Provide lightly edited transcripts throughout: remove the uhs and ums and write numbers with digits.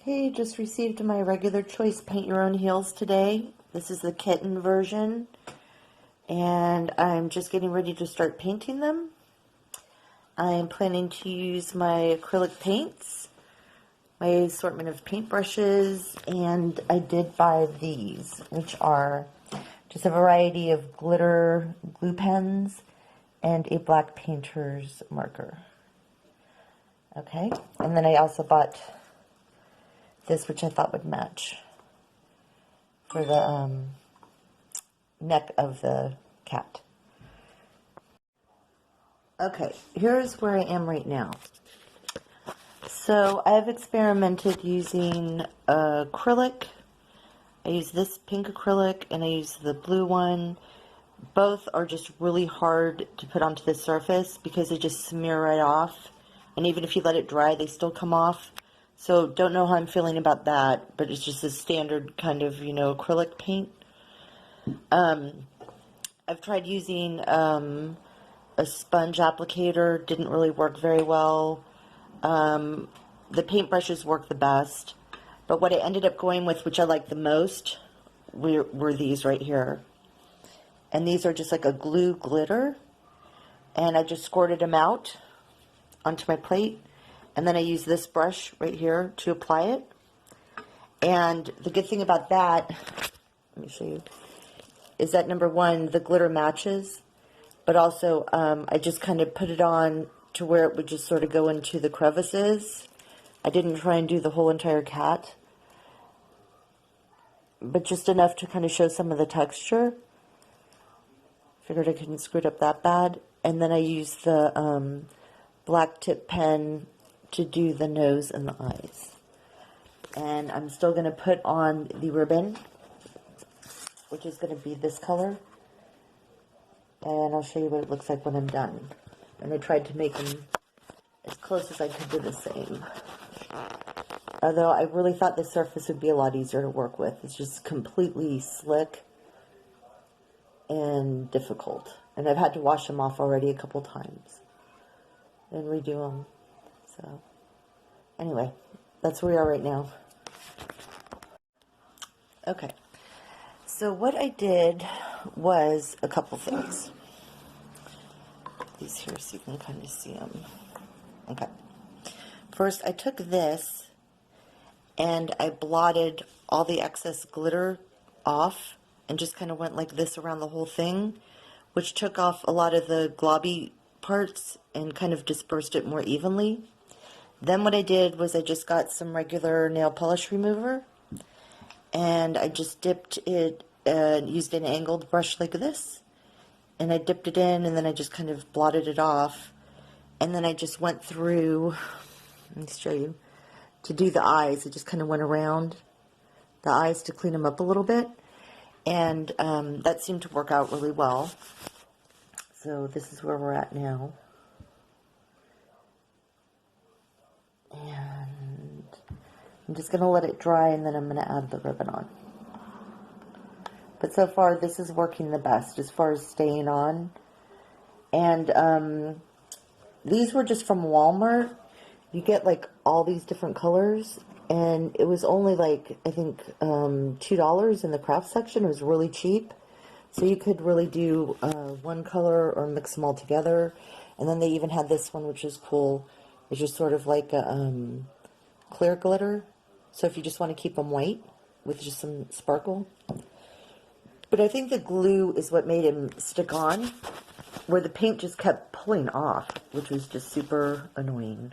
Hey, just received my Irregular Choice Paint Your Own Heels today. This is the kitten version, and I'm just getting ready to start painting them. I'm planning to use my acrylic paints, my assortment of paintbrushes, and I did buy these, which are just a variety of glitter glue pens and a black painter's marker. Okay, and then I also bought this, which I thought would match for the neck of the cat. Okay, here's where I am right now. So I've experimented using acrylic. I use this pink acrylic and I use the blue one. Both are just really hard to put onto the surface because they just smear right off. And even if you let it dry, they still come off. So don't know how I'm feeling about that, but it's just a standard kind of, acrylic paint. I've tried using a sponge applicator. Didn't really work very well. The paintbrushes work the best. But what I ended up going with, which I like the most, were these right here. And these are just like a glue glitter. And I just squirted them out onto my plate. And then I use this brush right here to apply it. And the good thing about that, let me show you, is that number one, the glitter matches. But also, I just kind of put it on to where it would just sort of go into the crevices. I didn't try and do the whole entire cat, but just enough to kind of show some of the texture. Figured I couldn't screw it up that bad. And then I used the black tip pen to do the nose and the eyes. And I'm still going to put on the ribbon, which is going to be this color. And I'll show you what it looks like when I'm done. And I tried to make them as close as I could to the same. Although I really thought the surface would be a lot easier to work with. It's just completely slick and difficult. And I've had to wash them off already a couple times and redo them. So anyway, that's where we are right now. Okay. So what I did was a couple things. These here so you can kind of see them. Okay. First, I took this and I blotted all the excess glitter off and just kind of went like this around the whole thing, which took off a lot of the globby parts and kind of dispersed it more evenly. Then what I did was I just got some regular nail polish remover and I just dipped it, used an angled brush like this, and I dipped it in and then I just kind of blotted it off. And then I just went through, let me show you, to do the eyes. I just kind of went around the eyes to clean them up a little bit. And that seemed to work out really well. So this is where we're at now. And I'm just going to let it dry and then I'm going to add the ribbon on. But so far this is working the best as far as staying on. And these were just from Walmart. You get like all these different colors. And it was only like, I think, $2 in the craft section. It was really cheap. So you could really do one color or mix them all together. And then they even had this one, which is cool. It's just sort of like a clear glitter. So if you just want to keep them white with just some sparkle. But I think the glue is what made him stick on, where the paint just kept pulling off, which was just super annoying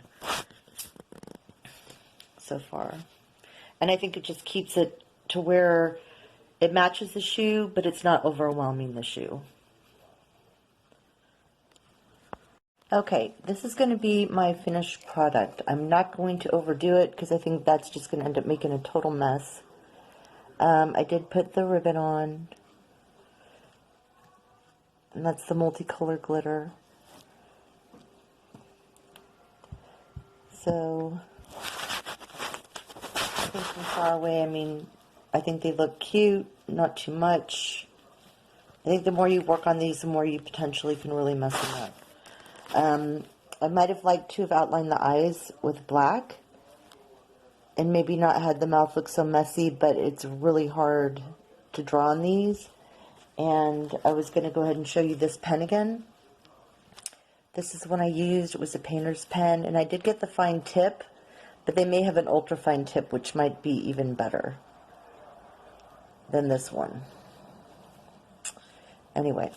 so far. And I think it just keeps it to where it matches the shoe, but it's not overwhelming the shoe. Okay, this is going to be my finished product. I'm not going to overdo it because I think that's just going to end up making a total mess. I did put the ribbon on, and that's the multicolor glitter. So from far away, I mean, I think they look cute, not too much. I think the more you work on these, the more you potentially can really mess them up. I might have liked to have outlined the eyes with black, and maybe not had the mouth look so messy, but it's really hard to draw on these. And I was going to go ahead and show you this pen again. This is one I used. It was a painter's pen, and I did get the fine tip, but they may have an ultra fine tip, which might be even better than this one. Anyway,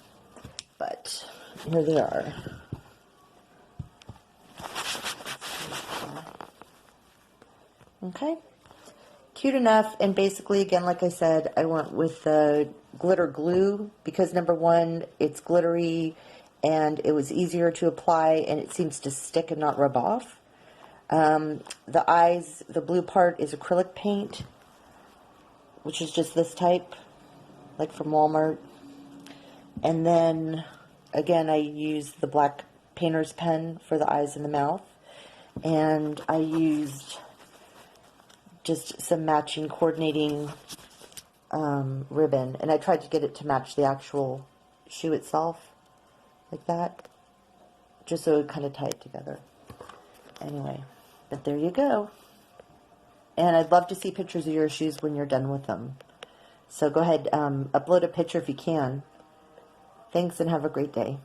but here they are. Okay, cute enough. And basically, again, like I said, I went with the glitter glue because number one, it's glittery and it was easier to apply and it seems to stick and not rub off. The eyes, the blue part is acrylic paint, which is just this type, like from Walmart. And then, again, I used the black painter's pen for the eyes and the mouth. And I used just some matching, coordinating ribbon. And I tried to get it to match the actual shoe itself, like that, just so it would kind of tie it together. Anyway, but there you go. And I'd love to see pictures of your shoes when you're done with them. So go ahead, upload a picture if you can. Thanks and have a great day.